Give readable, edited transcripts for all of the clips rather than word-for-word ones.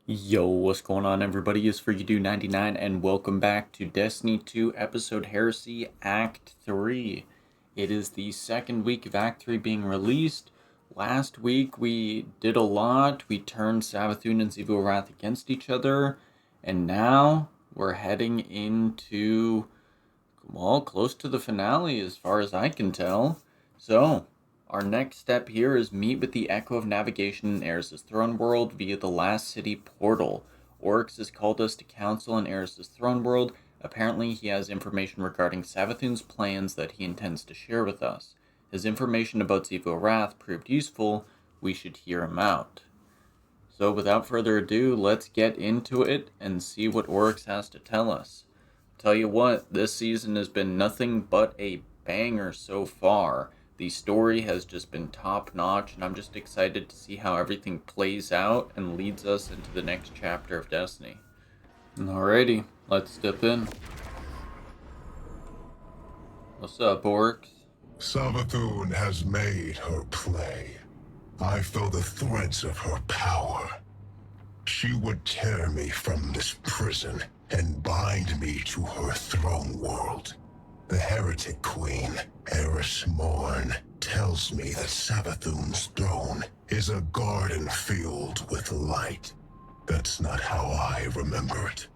Yo, what's going on, everybody? It's FreakyDude99 and welcome back to Destiny 2 Episode Heresy Act 3. It is the second week of Act 3 being released. Last week we did a lot. We turned Savathun and Xivu Arath against each other. And now we're heading into, well, close to the finale as far as I can tell. So, our next step here is meet with the Echo of Navigation in Eris' throne world via the Last City portal. Oryx has called us to council in Eris' throne world. Apparently he has information regarding Savathun's plans that he intends to share with us. His information about Xivu Arath proved useful. We should hear him out. So without further ado, let's get into it and see what Oryx has to tell us. Tell you what, this season has been nothing but a banger so far. The story has just been top-notch, and I'm just excited to see how everything plays out and leads us into the next chapter of Destiny. Alrighty, let's step in. What's up, Oryx? Savathun has made her play. I feel the threads of her power. She would tear me from this prison and bind me to her throne world. The heretic queen, Eris tells me that Savathun's throne is a garden filled with light. That's not how I remember it.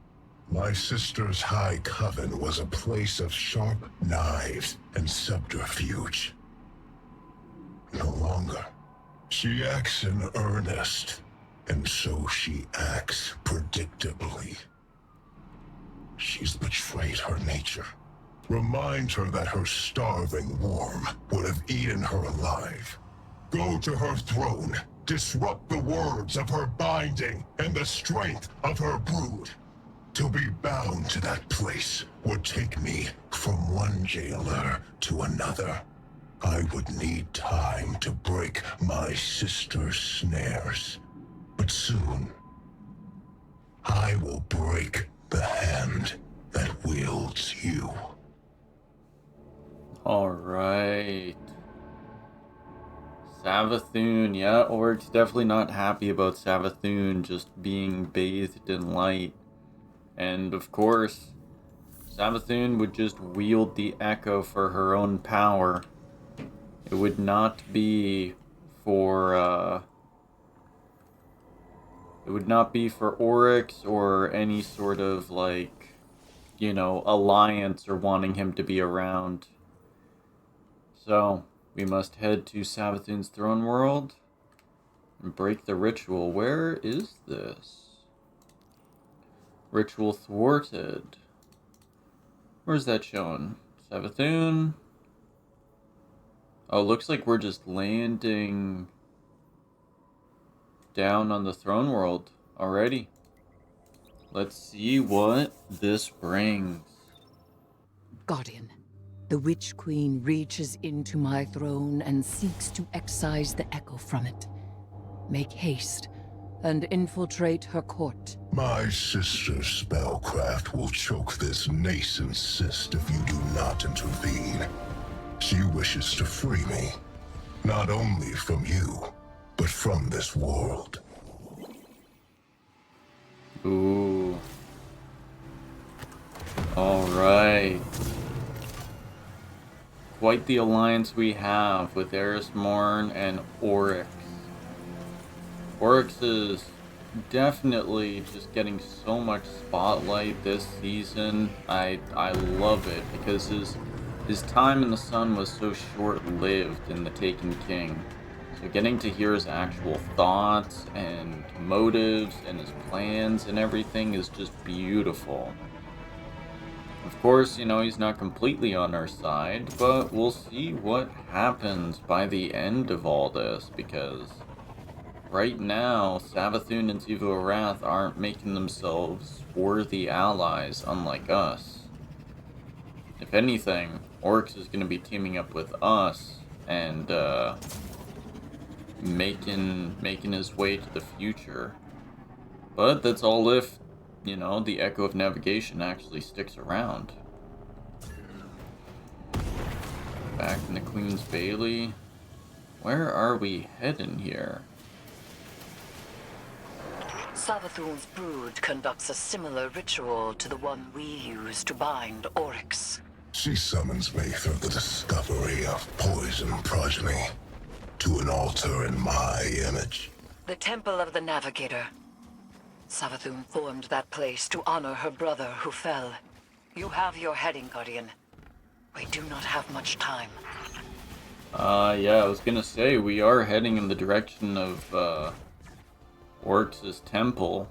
My sister's high coven was a place of sharp knives and subterfuge. No longer. She acts in earnest, and so she acts predictably. She's betrayed her nature. Remind her that her starving worm would have eaten her alive. Go to her throne, disrupt the words of her binding and the strength of her brood. To be bound to that place would take me from one jailer to another. I would need time to break my sister's snares. But soon, I will break the hand that wields you. Alright. Savathun, yeah, Oryx definitely not happy about Savathun just being bathed in light. And of course, Savathun would just wield the Echo for her own power. It would not be for, Oryx or any sort of, alliance or wanting him to be around. So, we must head to Savathun's throne world and break the ritual. Where is this? Ritual thwarted. Where's that shown? Savathun? Oh, looks like we're just landing down on the throne world already. Let's see what this brings. Guardian, the Witch Queen reaches into my throne and seeks to excise the echo from it. Make haste and infiltrate her court. My sister's spellcraft will choke this nascent cyst if you do not intervene. She wishes to free me, not only from you, but from this world. Ooh. Alright. Quite the alliance we have with Eris and Oryx. Oryx is definitely just getting so much spotlight this season. I love it because his time in the sun was so short-lived in The Taken King. So getting to hear his actual thoughts and motives and his plans and everything is just beautiful. Of course, he's not completely on our side, but we'll see what happens by the end of all this, because right now, Savathun and Xivu Arath aren't making themselves worthy allies, unlike us. If anything, Oryx is going to be teaming up with us and making his way to the future. But that's all if, the Echo of Navigation actually sticks around. Back in the Queen's Bailey. Where are we heading here? Savathun's brood conducts a similar ritual to the one we use to bind Oryx. She summons me through the discovery of poison progeny to an altar in my image. The Temple of the Navigator. Savathun formed that place to honor her brother who fell. You have your heading, Guardian. We do not have much time. Yeah, I was gonna say, we are heading in the direction of, Oryx's temple.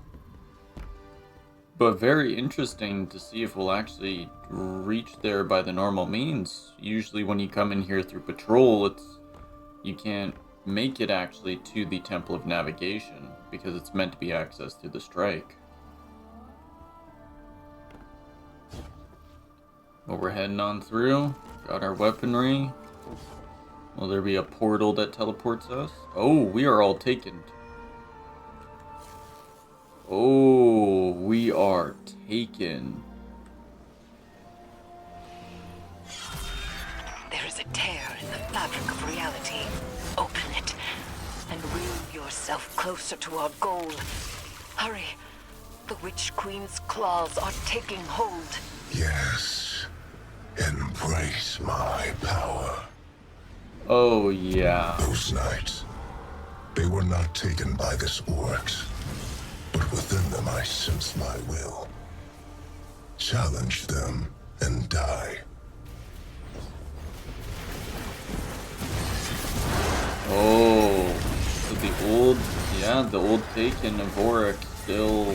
But very interesting to see if we'll actually reach there by the normal means. Usually when you come in here through patrol, you can't make it actually to the Temple of Navigation, because it's meant to be accessed through the strike. But we're heading on through, got our weaponry. Will there be a portal that teleports us? Oh, we are all taken. Oh, we are taken. There is a tear in the fabric of reality. Open it, and will yourself closer to our goal. Hurry. The Witch Queen's claws are taking hold. Yes. Embrace my power. Oh, yeah. Those nights, they were not taken by this Oryx, but within them I sense my will. Challenge them and die. Oh, so the old Taken of Oryx still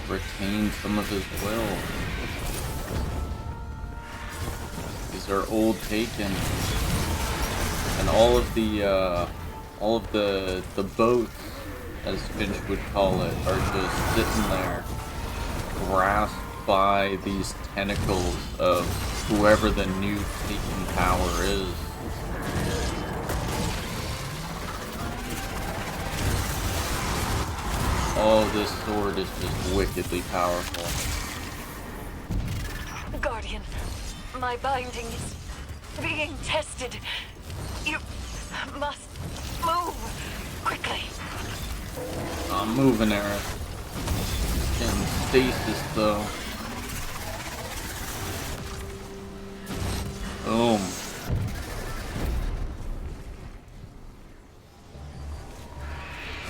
retains some of his will. These are old Taken. And all of the boats, as Finch would call it, are just sitting there, grasped by these tentacles of whoever the new Taken power is. Oh, this sword is just wickedly powerful. Guardian, my binding is being tested. You must move quickly. I'm moving, Eris. Getting stasis, though. Boom.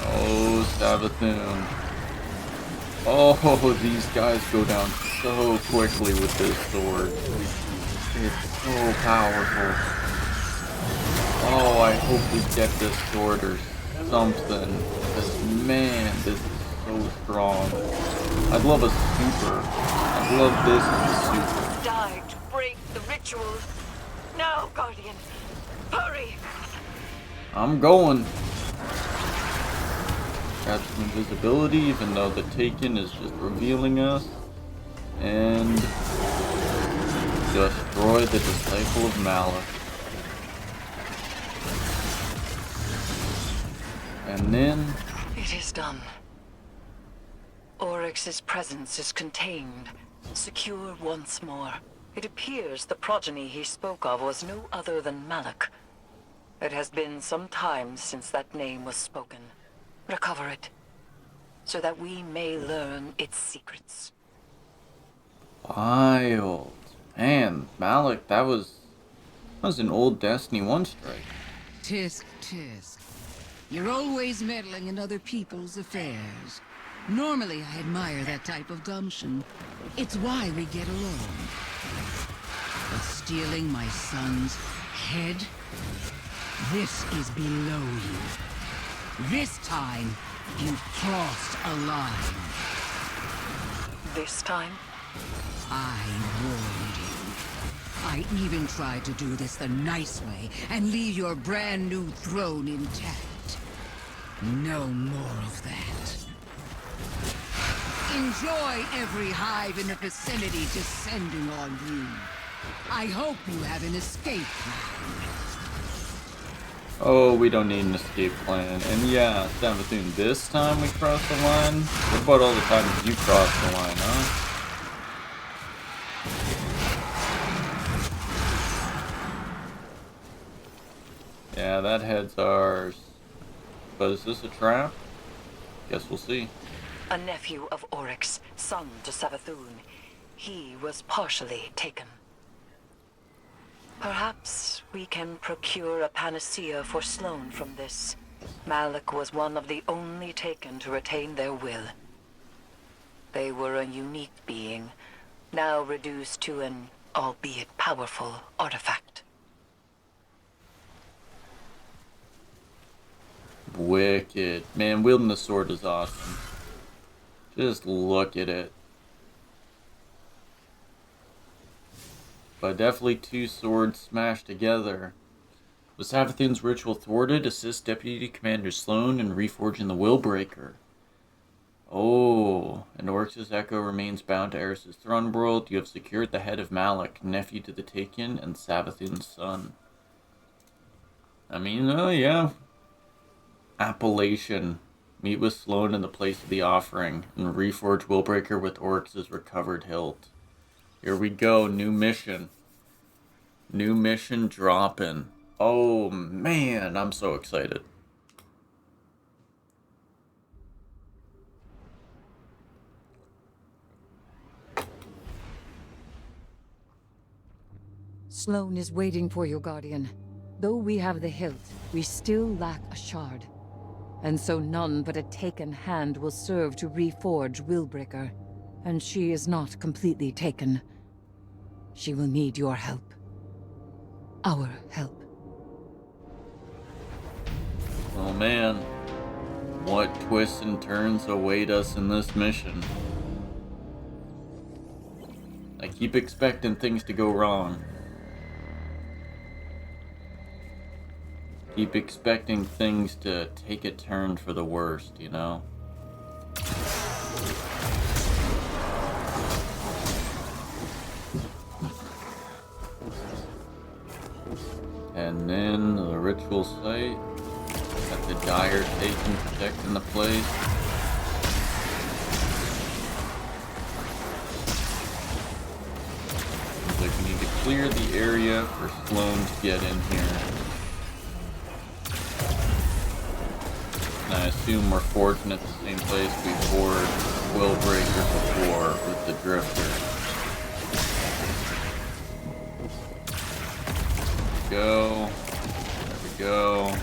Oh, Savathun. Oh, these guys go down so quickly with this sword. It's so powerful. Oh, I hope we get this sword or something. Because, man, this is so strong. I'd love a super. I'd love this as a super. Die to break the ritual. Now, Guardian. Hurry. I'm going. Got some invisibility, even though the Taken is just revealing us. And destroy the Disciple of Malak. And then... It is done. Oryx's presence is contained, secure once more. It appears the progeny he spoke of was no other than Malak. It has been some time since that name was spoken. Recover it, so that we may learn its secrets. Wild. Man, Malak, that was an old Destiny 1 strike. Tisk, tisk. You're always meddling in other people's affairs. Normally, I admire that type of gumption. It's why we get along. But stealing my son's head? This is below you. This time, you've crossed a line. This time? I warned you. I even tried to do this the nice way and leave your brand new throne intact. No more of that. Enjoy every hive in the vicinity descending on you. I hope you have an escape plan. Oh, we don't need an escape plan. And yeah, Savathun, this time we crossed the line? What about all the times you crossed the line, huh? Yeah, that head's ours. But is this a trap? Guess we'll see. a nephew of Oryx, son to Savathun. He was partially taken. Perhaps we can procure a panacea for Sloane from this. Malik was one of the only taken to retain their will. They were a unique being, now reduced to an, albeit powerful, artifact. Wicked. Man, wielding the sword is awesome. Just look at it. But definitely two swords smashed together. Was Savathun's ritual thwarted? Assist Deputy Commander Sloane in reforging the Willbreaker. Oh, and Oryx's echo remains bound to Eris's throne world. You have secured the head of Malik, nephew to the Taken and Savathun's son. I mean, yeah. Appellation. Meet with Sloane in the place of the offering and reforge Willbreaker with Oryx's recovered hilt. Here we go, new mission. New mission dropping. Oh man, I'm so excited. Sloane is waiting for you, Guardian. Though we have the hilt, we still lack a shard. And so none but a taken hand will serve to reforge Willbreaker. And she is not completely taken. She will need your help. Our help. Oh man. What twists and turns await us in this mission? I keep expecting things to go wrong. Keep expecting things to take a turn for the worst, you know? And then the ritual site. Got the dire taken protecting the place. Seems like we need to clear the area for Sloane to get in here. And I assume we're forging at the same place we forged Willbreaker before with the Drifter. There we go.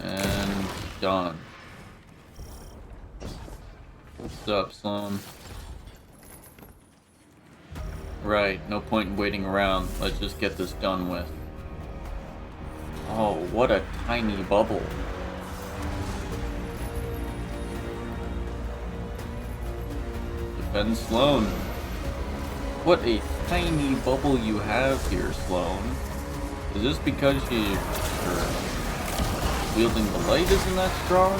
And done. What's up, Sloane? Right, no point in waiting around. Let's just get this done with. Oh, what a tiny bubble. Defend Sloane. What a tiny bubble you have here, Sloane. Is this because your wielding the light isn't that strong?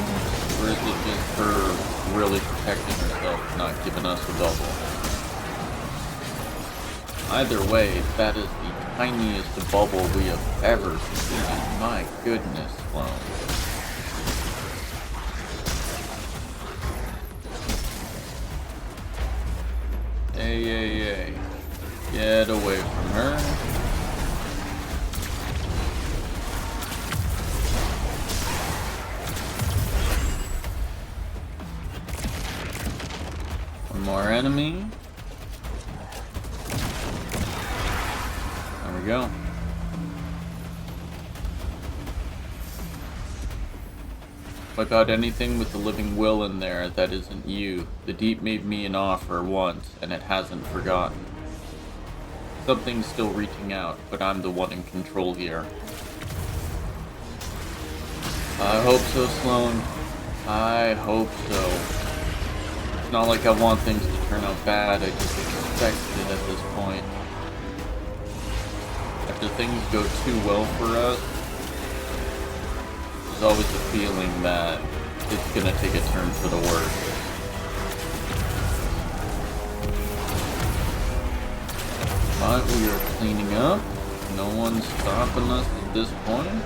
Or is it just her really protecting herself, not giving us a bubble? Either way, that is the tiniest bubble we have ever seen. My goodness, Sloane. Hey. Get away from her. One more enemy. There we go. Wipe out anything with the living will in there that isn't you. The Deep made me an offer once, and it hasn't forgotten. Something's still reaching out, but I'm the one in control here. I hope so, Sloane. I hope so. It's not like I want things to turn out bad, I just expect it at this point. After things go too well for us, there's always a feeling that it's gonna take a turn for the worse. But we are cleaning up. No one's stopping us at this point.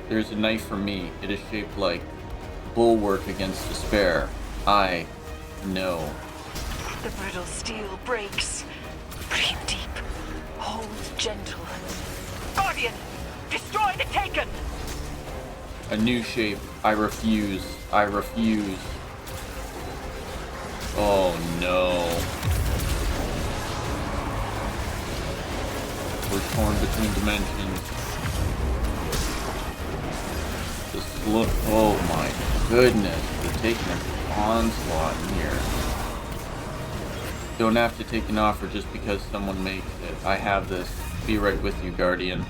There's a knife for me. It is shaped like bulwark against despair. I know. The brittle steel breaks. Breathe deep. Hold gentle. Guardian! Destroy the Taken! A new shape. I refuse. I refuse. Oh no. We're torn between dimensions. Oh my goodness. We're taking an onslaught in here. Don't have to take an offer just because someone makes it. I have this. Be right with you, Guardian.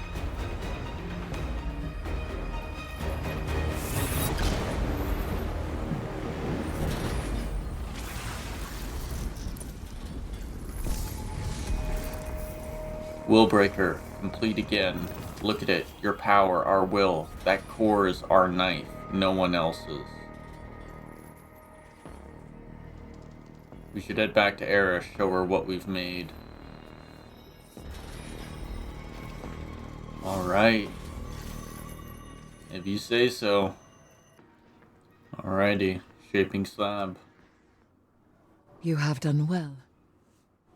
Willbreaker, complete again. Look at it. Your power, our will. That core is our knife, no one else's. We should head back to Eris, show her what we've made. Alright. If you say so. Alrighty, shaping slab. You have done well.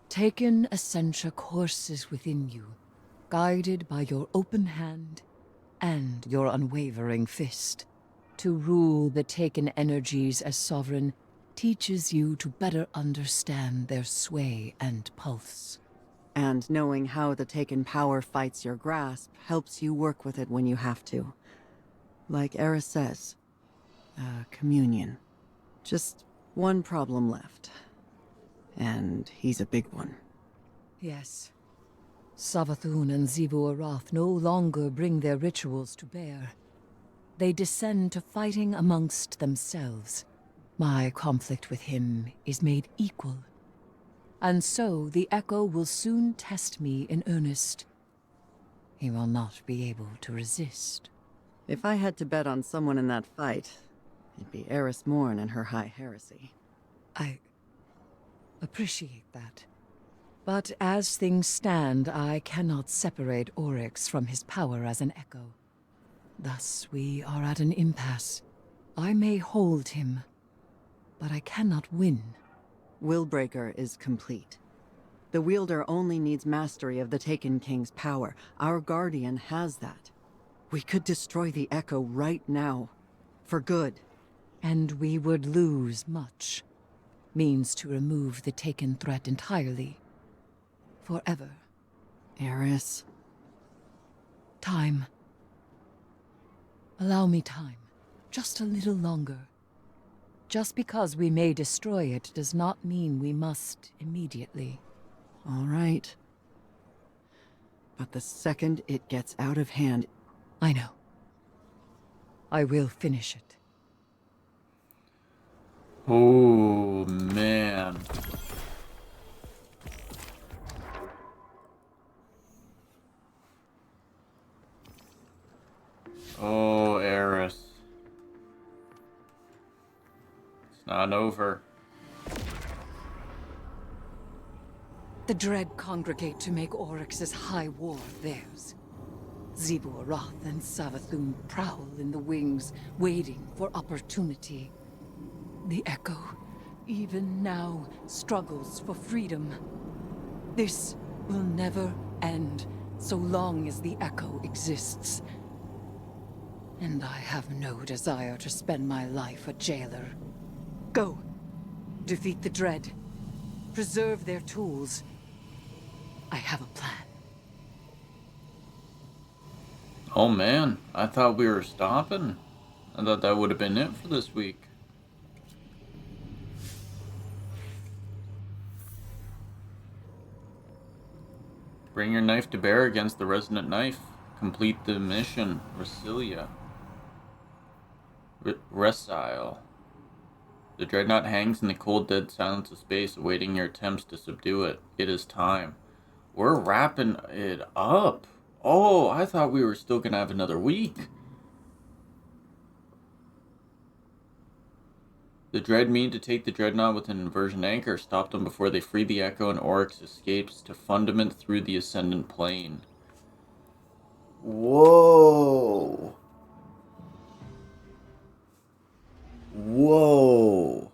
Taken Essentia courses within you, guided by your open hand and your unwavering fist. To rule the Taken energies as sovereign teaches you to better understand their sway and pulse. And knowing how the Taken power fights your grasp helps you work with it when you have to. Like Eris says, communion. Just one problem left. And he's a big one. Yes. Savathun and Xivu Arath no longer bring their rituals to bear. They descend to fighting amongst themselves. My conflict with him is made equal. And so the Echo will soon test me in earnest. He will not be able to resist. If I had to bet on someone in that fight, it'd be Eris Morn and her high heresy. I appreciate that. But as things stand, I cannot separate Oryx from his power as an Echo. Thus, we are at an impasse. I may hold him, but I cannot win. Willbreaker is complete. The wielder only needs mastery of the Taken King's power. Our Guardian has that. We could destroy the Echo right now. For good. And we would lose much. Means to remove the Taken threat entirely. Forever. Eris. Time. Allow me time. Just a little longer. Just because we may destroy it does not mean we must immediately. All right. But the second it gets out of hand... I know. I will finish it. Oh, man. Oh, Eris. It's not over. The Dread congregate to make Oryx's high war theirs. Xivu Arath and Savathun prowl in the wings, waiting for opportunity. The Echo, even now, struggles for freedom. This will never end, so long as the Echo exists. And I have no desire to spend my life a jailer. Go. Defeat the Dread. Preserve their tools. I have a plan. Oh man, I thought we were stopping. I thought that would have been it for this week. Bring your knife to bear against the resonant knife. Complete the mission. Resile. Resile. The dreadnought hangs in the cold, dead silence of space, awaiting your attempts to subdue it. It is time. We're wrapping it up. Oh, I thought we were still gonna have another week. The Dread mean to take the dreadnought with an inversion anchor. Stop them before they free the Echo and Oryx escapes to fundament through the Ascendant Plane. Whoa. Whoa.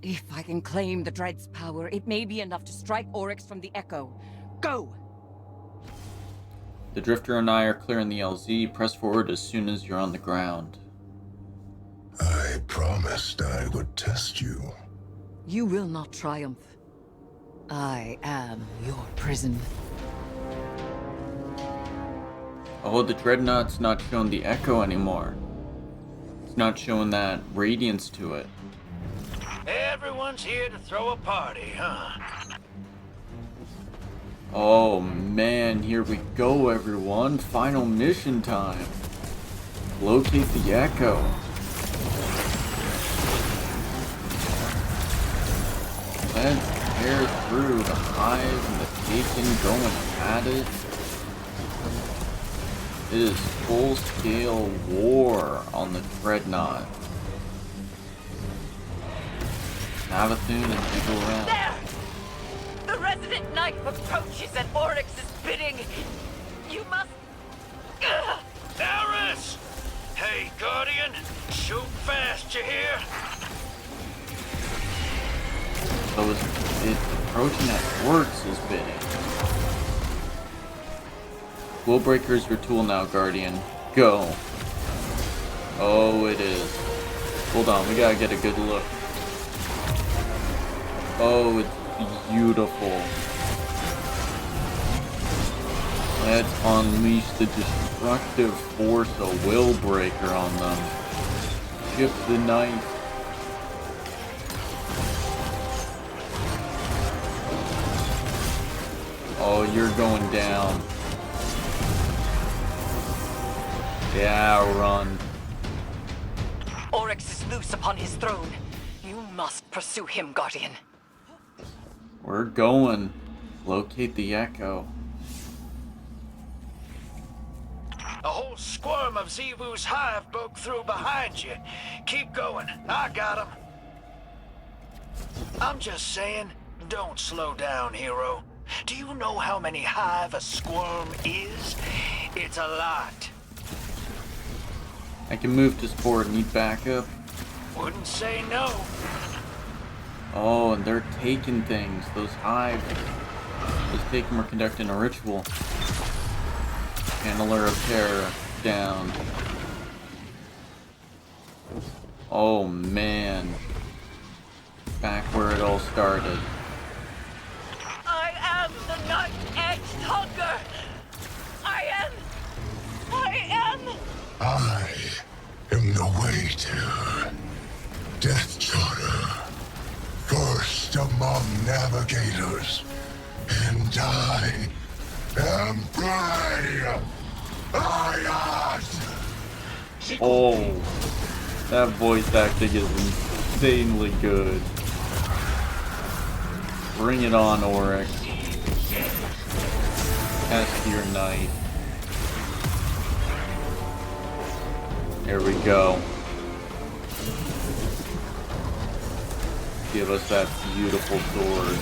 If I can claim the Dread's power, it may be enough to strike Oryx from the Echo. Go! The Drifter and I are clearing the LZ. Press forward as soon as you're on the ground. I promised I would test you. You will not triumph. I am your prison. Oh, the Dreadnought's not showing the Echo anymore. It's not showing that radiance to it. Everyone's here to throw a party, huh? Oh man, here we go everyone. Final mission time. Locate the Echo. Let's tear through the Hive and the Taken going at it. It is full-scale war on the Dreadnought. Savathun and Xivu Arath. There! The resident knife approaches at Oryx's bidding. You must... Eris! Hey, Guardian! Shoot fast, you hear? So it's approaching at Oryx's bidding. Willbreaker is your tool now, Guardian. Go. Oh, it is. Hold on, we gotta get a good look. Oh, it's beautiful. Let's unleash the destructive force of Willbreaker on them. Chip the knife. Oh, you're going down. Yeah, run. Oryx is loose upon his throne. You must pursue him, Guardian. We're going. Locate the Echo. A whole squirm of Xivu's hive broke through behind you. Keep going. I got him. I'm just saying, don't slow down, hero. Do you know how many hive a squirm is? It's a lot. I can move to support. Need backup. Wouldn't say no. Oh, and they're taking things. Those hives. Those Taken were conducting a ritual. Handler of Terror down. Oh man. Back where it all started. I am the knife-edged hunger. I am. I am the waiter. Death Charter. First among navigators. And I am Prey. Oh, that voice acting is insanely good. Bring it on, Oryx. Cast your knife. There we go. Give us that beautiful sword.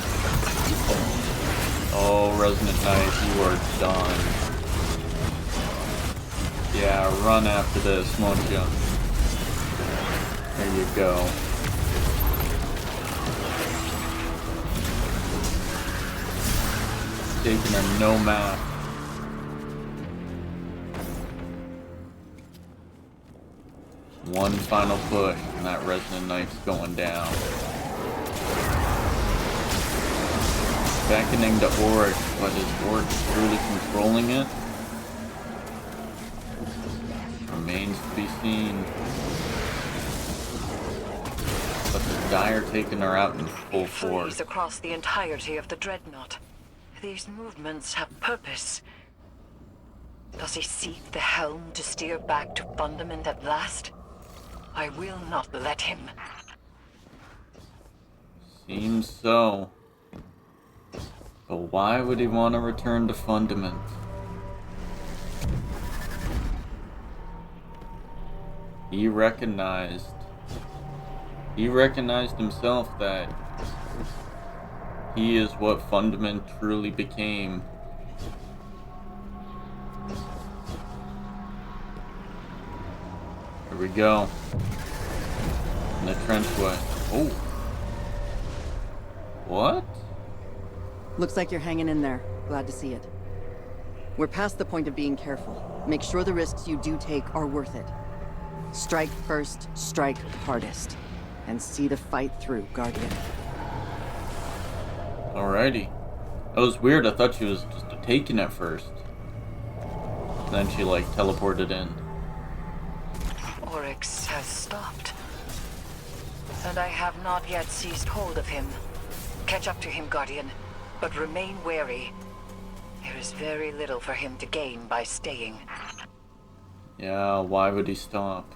Oh, Resonant Knife, you are done. Yeah, run after this, won't you? There you go. Taking a no map. One final push, and that Resonant Knife's going down. Beckoning to Oryx, but is Oryx truly controlling it? Remains to be seen. But the Dire Taken are out in full force. Freeze across the entirety of the Dreadnought. These movements have purpose. Does he seek the helm to steer back to Fundament at last? I will not let him. Seems so. But why would he want to return to Fundament? He recognized himself that he is what Fundament truly became. Here we go. In the trenchway. Oh. What? Looks like you're hanging in there. Glad to see it. We're past the point of being careful. Make sure the risks you do take are worth it. Strike first, strike hardest. And see the fight through, Guardian. Alrighty. That was weird. I thought she was just taken at first. Then she, like, teleported in. Oryx has stopped. And I have not yet seized hold of him. Catch up to him, Guardian, but remain wary. There is very little for him to gain by staying. Yeah, why would he stop?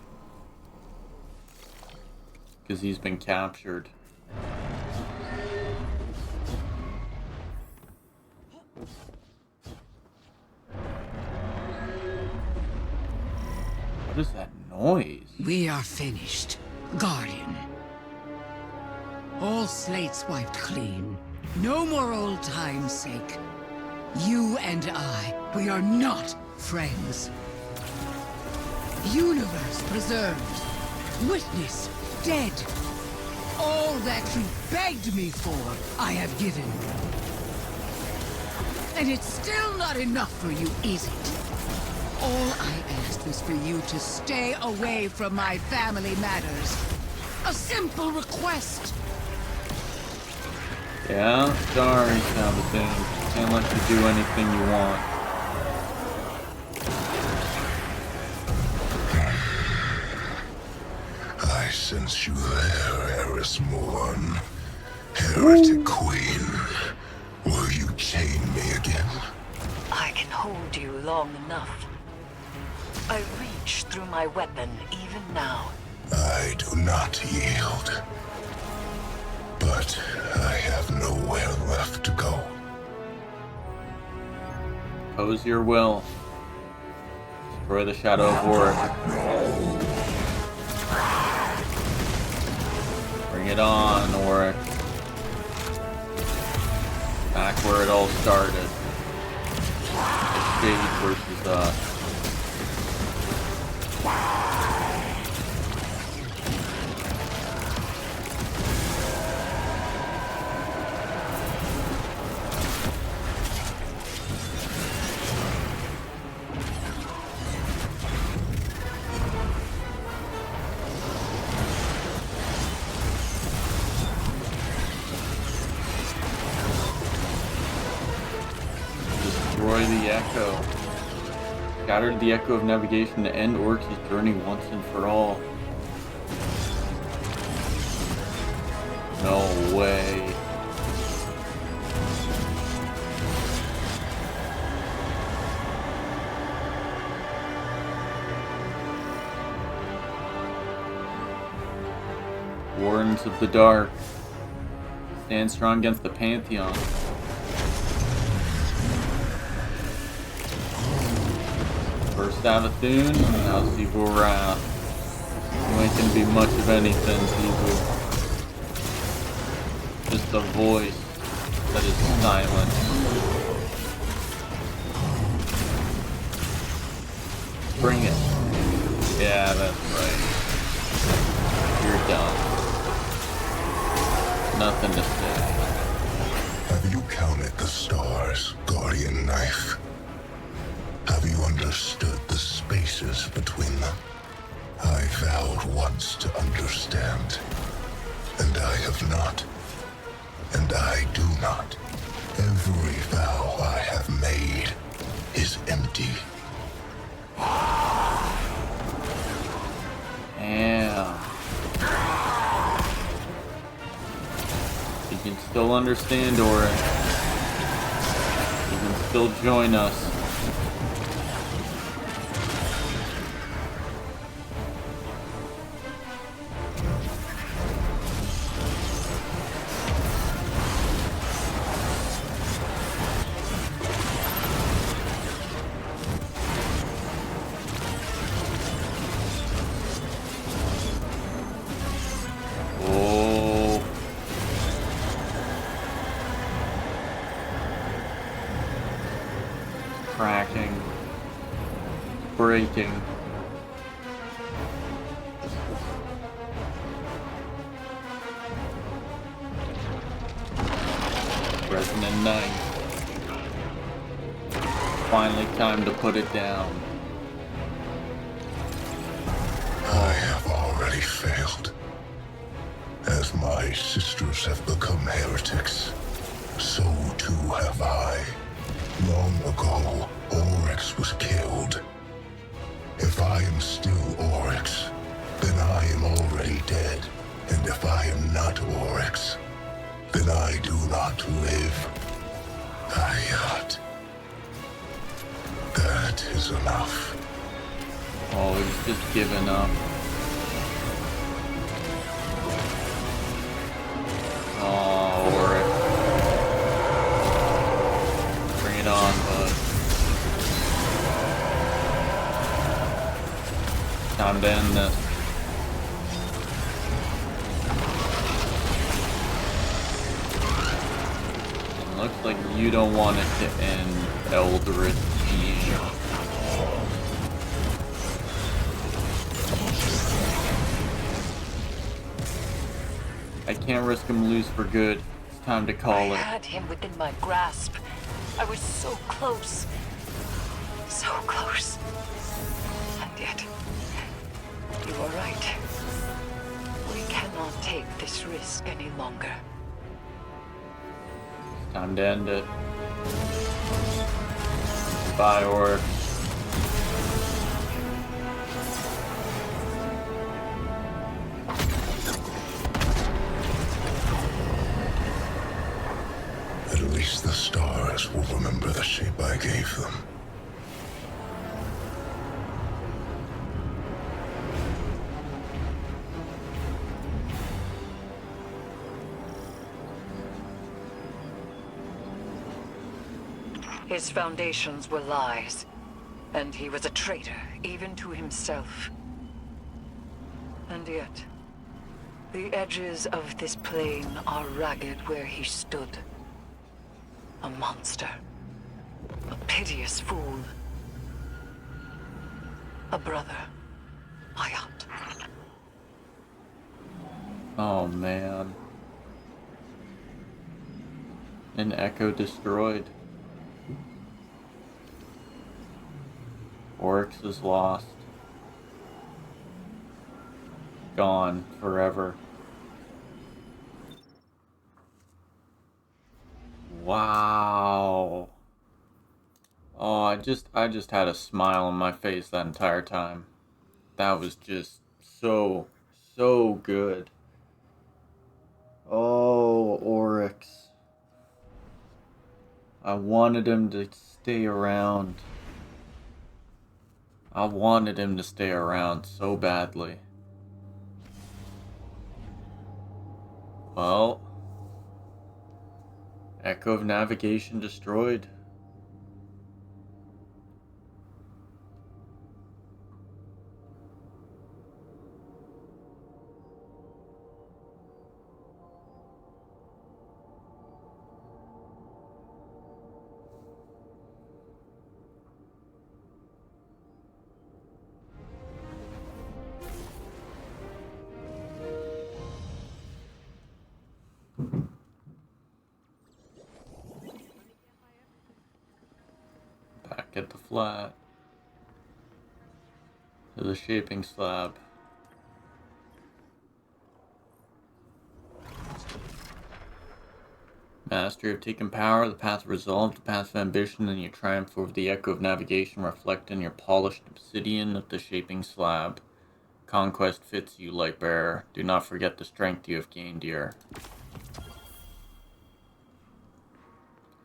Because he's been captured. What is that noise? We are finished, Guardian. All slates wiped clean. No more old time's sake. You and I, we are not friends. Universe preserved. Witness dead. All that you begged me for, I have given. And it's still not enough for you, is it? All I asked was for you to stay away from my family matters. A simple request. Yeah, sorry, Savathun. Can't let you do anything you want. I sense you there, Eris Morn. Heretic Queen. Will you chain me again? I can hold you long enough. I reach through my weapon even now. I do not yield. But I have nowhere left to go. Pose your will. Destroy the shadow of Oryx. Bring it on, Oryx. Back where it all started. Shade versus us. Destroy the Echo. Scattered the Echo of Navigation to end Oryx's journey once and for all. No way. Wardens of the Dark. Stand strong against the Pantheon. First Savathun, now Xivu Arath. You ain't gonna be much of anything, Xivu. Just a voice that is silent. Bring it. Yeah, that's right. You're done. Nothing to say. Have you counted the stars, Guardian Knife? Have you understood the spaces between them? I vowed once to understand, and I have not. And I do not. Every vow I have made is empty. Damn. You can still understand, Oryx. You can still join us. Cracking, breaking. Resonant Knight. Finally time to put it down. I have already failed. As my sisters have become heretics, so too have I. Long ago, Oryx was killed. If I am still Oryx, then I am already dead. And if I am not Oryx, then I do not live. Ayat. That is enough. Oh, he's just giving up. Oh, Oryx. Bring it on, bud. Time to end this. It looks like you don't want it to end, Eldritch Being. I can't risk him lose for good. It's time to call I it. had him within my grasp. I was so close. So close. And yet, you are right. We cannot take this risk any longer. Time to end it. Bye, Oryx. At least the stars will remember the shape I gave them. His foundations were lies, and he was a traitor, even to himself. And yet, the edges of this plane are ragged where he stood. A monster. A piteous fool. A brother. Ayat. Oh, man. An echo destroyed. Oryx is lost. Gone forever. Wow. Oh, I just had a smile on my face that entire time. That was just so good. Oh, Oryx. I wanted him to stay around. I wanted him to stay around so badly. Well, Echo of Navigation destroyed. Back at the flat. To the shaping slab. Master, you have taken power, the path of resolve, the path of ambition, and your triumph over the echo of navigation reflect in your polished obsidian of the shaping slab. Conquest fits you, Lightbearer. Do not forget the strength you have gained here.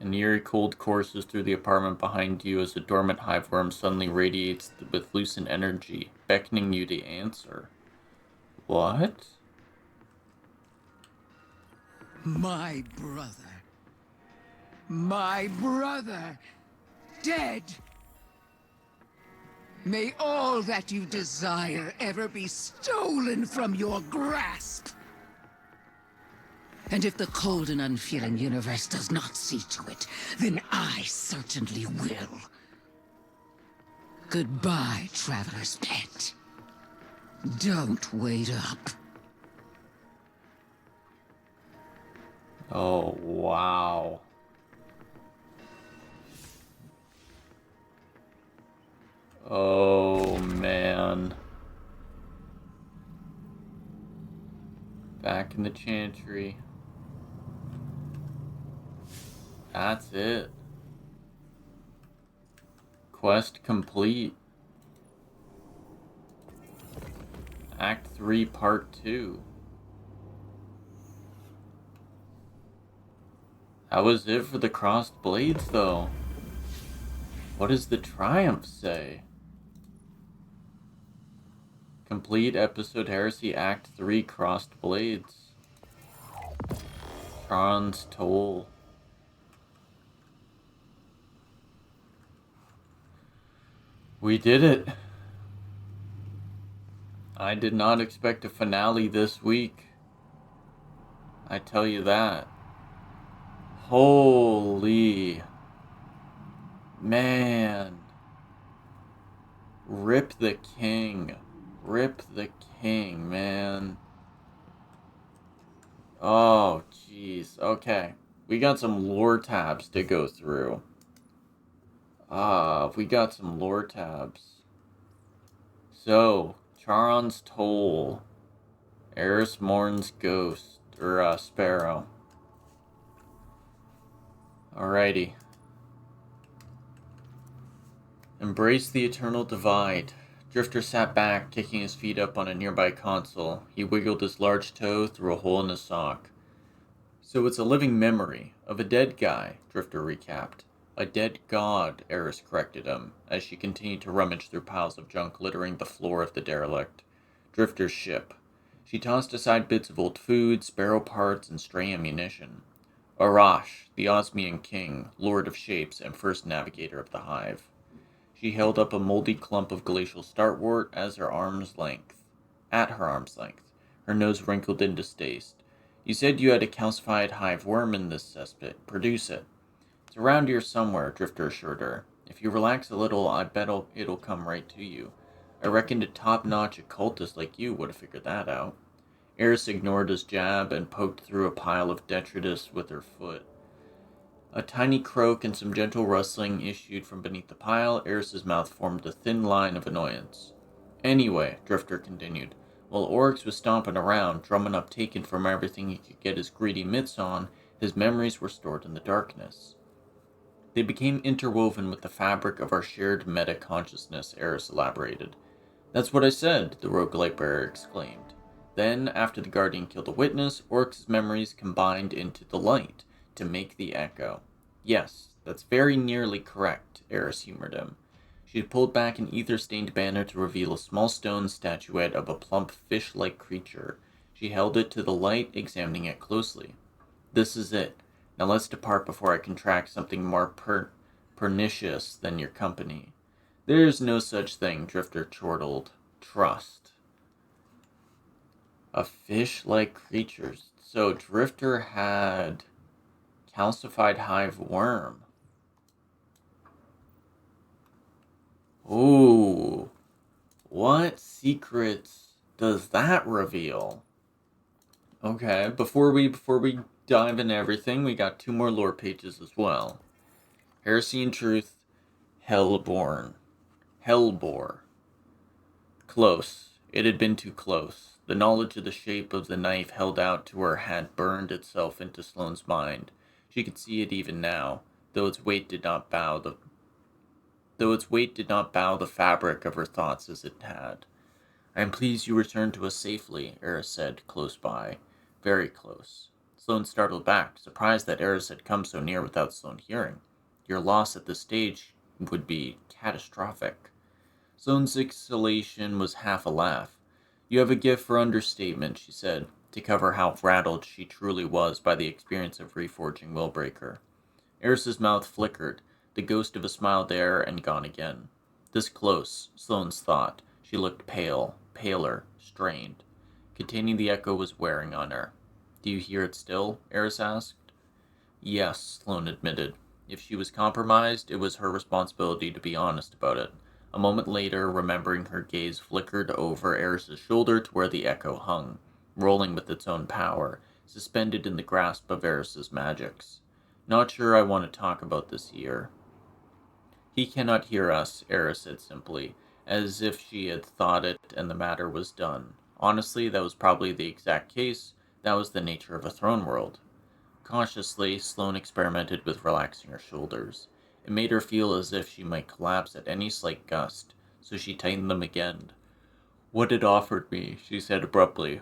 An eerie cold courses through the apartment behind you as a dormant hiveworm suddenly radiates with lucent energy, beckoning you to answer. What? My brother. My brother. Dead. May all that you desire ever be stolen from your grasp. And if the cold and unfeeling universe does not see to it, then I certainly will. Goodbye, traveler's pet. Don't wait up. Oh, wow. Oh, man. Back in the Chantry. That's it. Quest complete. Act 3, Part 2. That was it for the crossed blades, though. What does the Triumph say? Complete Episode Heresy Act 3 Crossed Blades. Charon's Toll. We did it. I did not expect a finale this week. I tell you that. Holy man. Rip the king. Rip the king, man. Oh, jeez. Okay. We got some lore tabs to go through. We got some lore tabs. So, Charon's Toll. Eris Morn's Ghost. Or, Sparrow. Alrighty. Embrace the eternal divide. Drifter sat back, kicking his feet up on a nearby console. He wiggled his large toe through a hole in his sock. So it's a living memory of a dead guy, Drifter recapped. A dead god, Eris corrected him, as she continued to rummage through piles of junk littering the floor of the derelict. Drifter's ship. She tossed aside bits of old food, sparrow parts, and stray ammunition. Arash, the Osmian king, lord of shapes and first navigator of the hive. She held up a moldy clump of glacial startwort at her arm's length. Her nose wrinkled in distaste. You said you had a calcified hive worm in this cesspit. Produce it. It's around here somewhere, Drifter assured her. If you relax a little, I bet it'll come right to you. I reckon a top-notch occultist like you would have figured that out. Eris ignored his jab and poked through a pile of detritus with her foot. A tiny croak and some gentle rustling issued from beneath the pile. Eris's mouth formed a thin line of annoyance. Anyway, Drifter continued, while Oryx was stomping around, drumming up taken from everything he could get his greedy mitts on, his memories were stored in the darkness. They became interwoven with the fabric of our shared meta-consciousness, Eris elaborated. That's what I said, the roguelite bearer exclaimed. Then, after the Guardian killed a witness, Oryx's memories combined into the light to make the echo. Yes, that's very nearly correct, Eris humored him. She had pulled back an ether-stained banner to reveal a small stone statuette of a plump fish-like creature. She held it to the light, examining it closely. This is it. Now let's depart before I contract something more pernicious than your company. There's no such thing, Drifter chortled. Trust. A fish-like creature. So Drifter had calcified hive worm. Ooh. What secrets does that reveal? Okay, before we dive into everything, we got 2 more lore pages as well. Heresy and Truth, Hellebore. Close. It had been too close. The knowledge of the shape of the knife held out to her had burned itself into Sloane's mind. She could see it even now, though its weight did not bow the fabric of her thoughts as it had. I am pleased you returned to us safely, Eris said, close by. Very close. Sloane startled back, surprised that Eris had come so near without Sloane hearing. Your loss at this stage would be catastrophic. Sloane's exhalation was half a laugh. You have a gift for understatement, she said, to cover how rattled she truly was by the experience of reforging Willbreaker. Eris's mouth flickered, the ghost of a smile there and gone again. This close, Sloane's thought. She looked pale, paler, strained. Containing the echo was wearing on her. Do you hear it still? Eris asked. Yes, Sloane admitted. If she was compromised, it was her responsibility to be honest about it. A moment later, remembering, her gaze flickered over Eris's shoulder to where the echo hung, rolling with its own power, suspended in the grasp of Eris's magics. Not sure I want to talk about this here. He cannot hear us, Eris said simply, as if she had thought it and the matter was done. Honestly, that was probably the exact case. That was the nature of a throne world. Cautiously, Sloane experimented with relaxing her shoulders. It made her feel as if she might collapse at any slight gust, so she tightened them again. What it offered me, she said abruptly.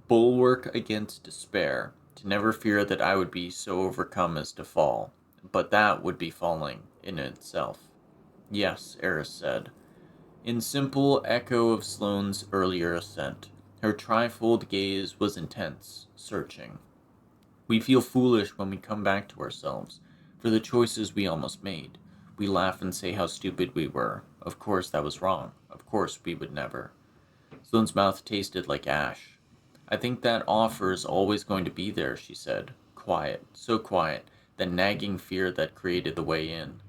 Bulwark against despair, to never fear that I would be so overcome as to fall. But that would be falling in itself. Yes, Eris said, in simple echo of Sloane's earlier assent. Her trifold gaze was intense, searching. We feel foolish when we come back to ourselves, for the choices we almost made. We laugh and say how stupid we were. Of course that was wrong. Of course we would never. Sloane's mouth tasted like ash. I think that offer is always going to be there, she said. Quiet, so quiet, that nagging fear that created the way in.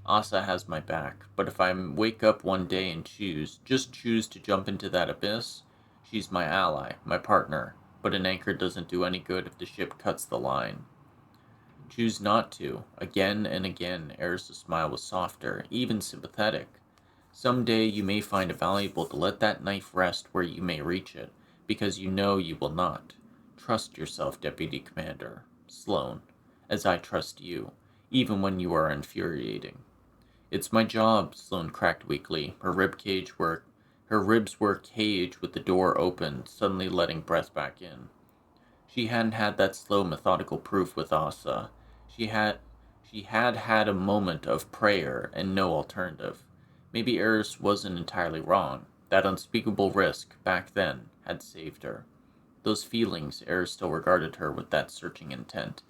Asa has my back, but if I wake up one day and just choose to jump into that abyss, she's my ally, my partner, but an anchor doesn't do any good if the ship cuts the line. Choose not to. Again and again, Eris' smile was softer, even sympathetic. Some day you may find it valuable to let that knife rest where you may reach it, because you know you will not. Trust yourself, Deputy Commander Sloane, as I trust you, even when you are infuriating. It's my job, Sloane cracked weakly. Her ribs were caged with the door open, suddenly letting breath back in. She hadn't had that slow, methodical proof with Asa. She had had a moment of prayer and no alternative. Maybe Eris wasn't entirely wrong. That unspeakable risk, back then, had saved her. Those feelings, Eris still regarded her with that searching intent.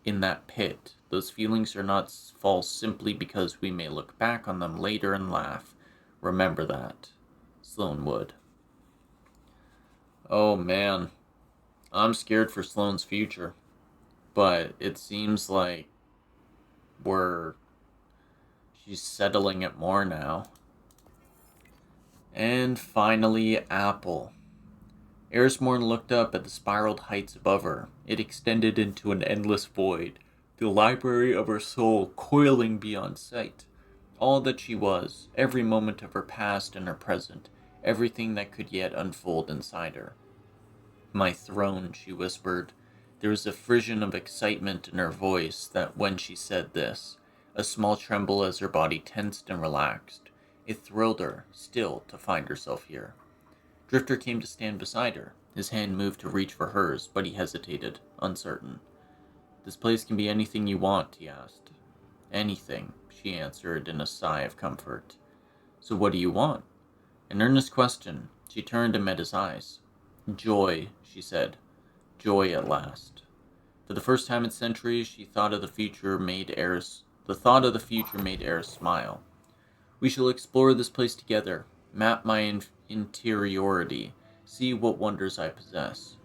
In that pit, those feelings are not false simply because we may look back on them later and laugh. Remember that. Sloane would. Oh man, I'm scared for Sloane's future. But it seems like she's settling it more now. And finally, Apple. Erismorn looked up at the spiraled heights above her. It extended into an endless void, the library of her soul coiling beyond sight. All that she was, every moment of her past and her present, everything that could yet unfold inside her. My throne, she whispered. There was a frisson of excitement in her voice that when she said this, a small tremble as her body tensed and relaxed. It thrilled her, still, to find herself here. Drifter came to stand beside her. His hand moved to reach for hers, but he hesitated, uncertain. This place can be anything you want, he asked. Anything, she answered in a sigh of comfort. So what do you want? An earnest question. She turned and met his eyes. Joy, she said. Joy at last. For the first time in centuries, the thought of the future made Eris smile. We shall explore this place together, map my interiority, see what wonders I possess.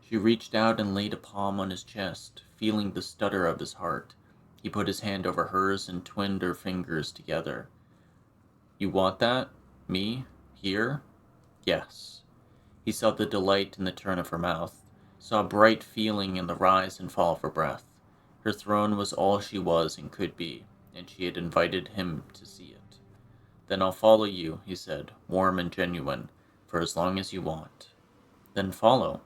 She reached out and laid a palm on his chest, feeling the stutter of his heart. He put his hand over hers and twinned her fingers together. You want that? Me? Here? Yes. He saw the delight in the turn of her mouth, saw bright feeling in the rise and fall of her breath. Her throne was all she was and could be, and she had invited him to see it. Then I'll follow you, he said, warm and genuine, for as long as you want. Then follow.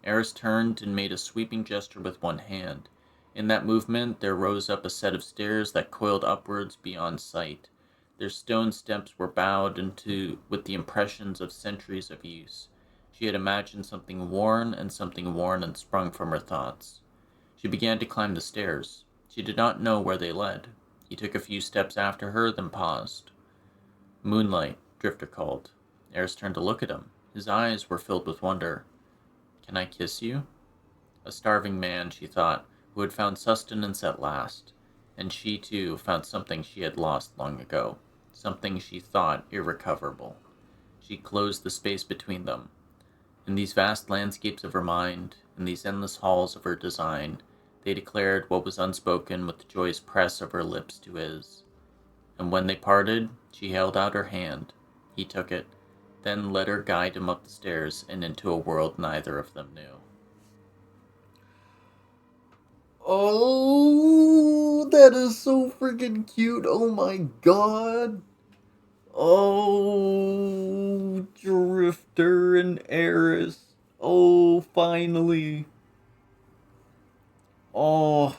Eris turned and made a sweeping gesture with one hand. In that movement there rose up a set of stairs that coiled upwards beyond sight. Their stone steps were bowed into with the impressions of centuries of use. She had imagined something worn and sprung from her thoughts. She began to climb the stairs. She did not know where they led. He took a few steps after her, then paused. Moonlight, Drifter called. Eris turned to look at him. His eyes were filled with wonder. Can I kiss you? A starving man, she thought, who had found sustenance at last. And she, too, found something she had lost long ago. Something she thought irrecoverable. She closed the space between them. In these vast landscapes of her mind, in these endless halls of her design, they declared what was unspoken with the joyous press of her lips to his. And when they parted, she held out her hand. He took it, then let her guide him up the stairs and into a world neither of them knew. Oh, That is so freaking cute. Oh my god. Oh, Drifter and Eris. Oh, finally. Oh,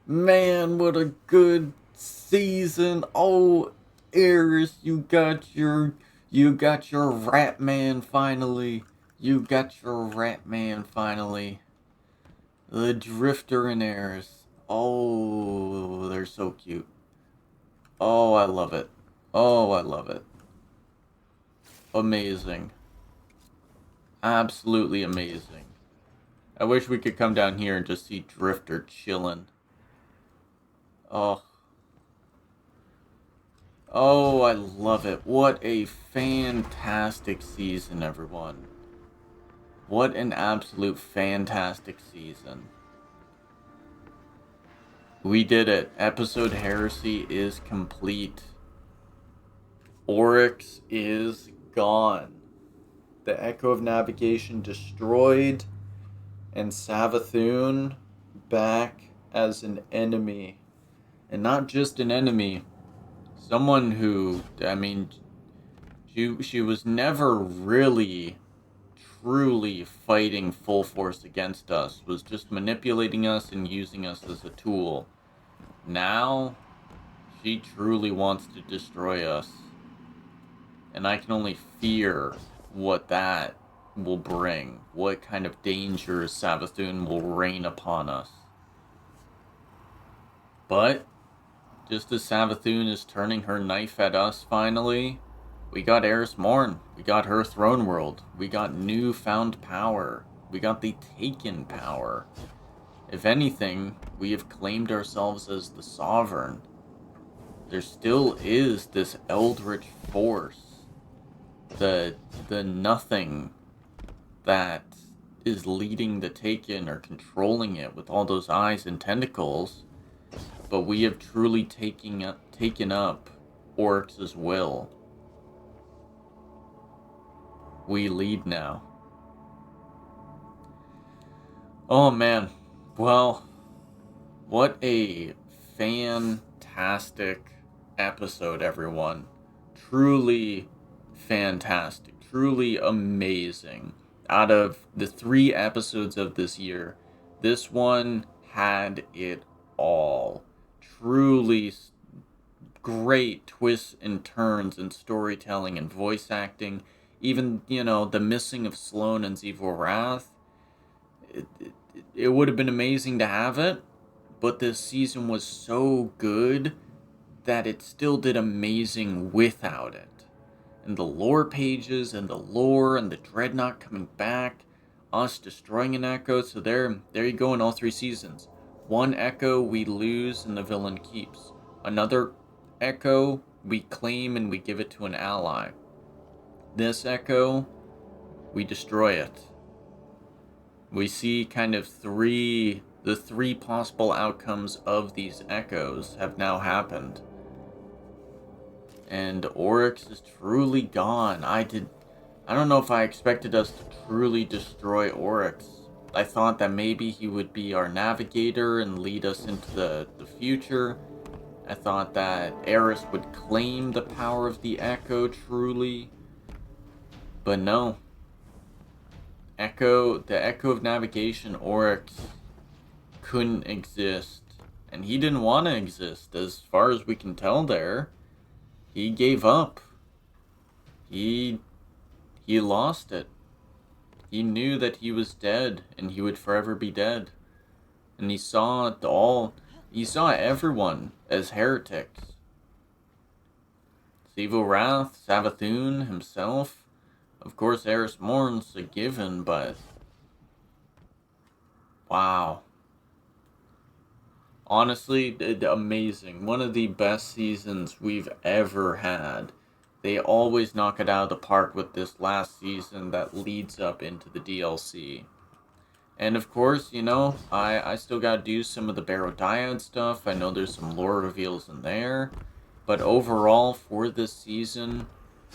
man, what a good season. Oh, Eris, you got your rat man finally. You got your rat man finally. The Drifter and Eris. Oh, they're so cute. Oh, I love it. Oh, I love it. Amazing. Absolutely amazing. I wish we could come down here and just see Drifter chilling. Oh. Oh, I love it. What a fantastic season, everyone. What an absolute fantastic season. We did it. Episode Heresy is complete. Oryx is gone. The Echo of Navigation destroyed, and Savathun back as an enemy. And not just an enemy, someone who, I mean, she was never really, truly fighting full force against us, was just manipulating us and using us as a tool. Now, she truly wants to destroy us. And I can only fear what that will bring. What kind of dangers Savathun will rain upon us. But, just as Savathun is turning her knife at us finally, we got Eris Morn. We got her throne world. We got newfound power. We got the Taken power. If anything, we have claimed ourselves as the Sovereign. There still is this eldritch force. The nothing that is leading the Taken or controlling it with all those eyes and tentacles. But we have truly taken up Oryx's will. We lead now. Oh man. Well, what a fantastic episode, everyone. Truly fantastic. Truly amazing. Out of the 3 episodes of this year, this one had it all. Truly great twists and turns in storytelling and voice acting. Even, the missing of Sloane and Xivu Arath. It would have been amazing to have it, but this season was so good that it still did amazing without it. And the lore pages and the lore and the Dreadnought coming back, us destroying an Echo, so there you go in all 3 seasons. One Echo we lose and the villain keeps. Another Echo we claim and we give it to an ally. This Echo, we destroy it. We see kind of the 3 possible outcomes of these Echoes have now happened. And Oryx is truly gone. I don't know if I expected us to truly destroy Oryx. I thought that maybe he would be our navigator and lead us into the future. I thought that Eris would claim the power of the Echo truly. But no. The Echo of Navigation, Oryx, couldn't exist. And he didn't want to exist, as far as we can tell there. He gave up. He lost it. He knew that he was dead, and he would forever be dead. And he saw it all. He saw everyone as heretics. Xivu Arath, Savathun himself. Of course, Eris Morn's a given, but wow. Honestly, amazing. One of the best seasons we've ever had. They always knock it out of the park with this last season that leads up into the DLC. And of course, I still gotta do some of the Barodiad stuff. I know there's some lore reveals in there. But overall, for this season,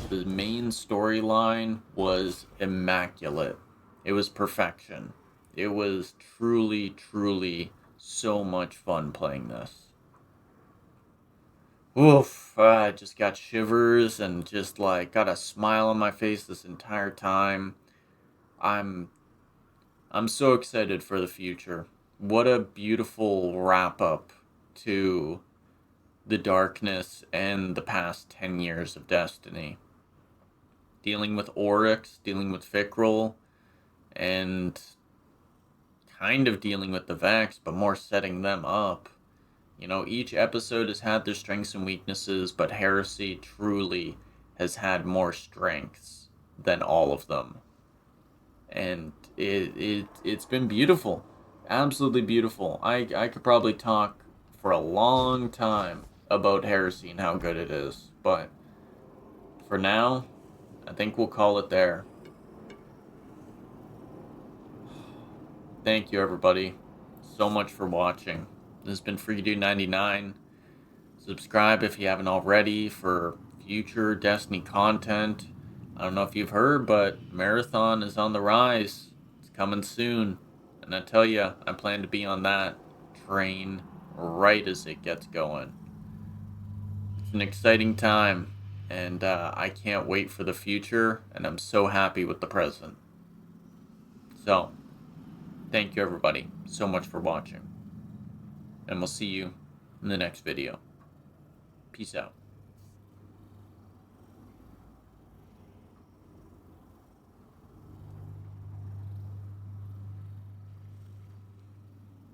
the main storyline was immaculate. It was perfection. It was truly, truly so much fun playing this. Oof, I just got shivers and just like got a smile on my face this entire time. I'm so excited for the future. What a beautiful wrap up to the darkness and the past 10 years of Destiny. Dealing with Oryx, dealing with Fikrul, and kind of dealing with the Vex, but more setting them up. You know, each episode has had their strengths and weaknesses, but Heresy truly has had more strengths than all of them. And it's been beautiful. Absolutely beautiful. I could probably talk for a long time about Heresy and how good it is, but for now, I think we'll call it there. Thank you, everybody, so much for watching. This has been FreakyDude99. Subscribe if you haven't already for future Destiny content. I don't know if you've heard, but Marathon is on the rise. It's coming soon. And I tell you, I plan to be on that train right as it gets going. It's an exciting time, and I can't wait for the future, and I'm so happy with the present. So, thank you everybody so much for watching. And we'll see you in the next video. Peace out.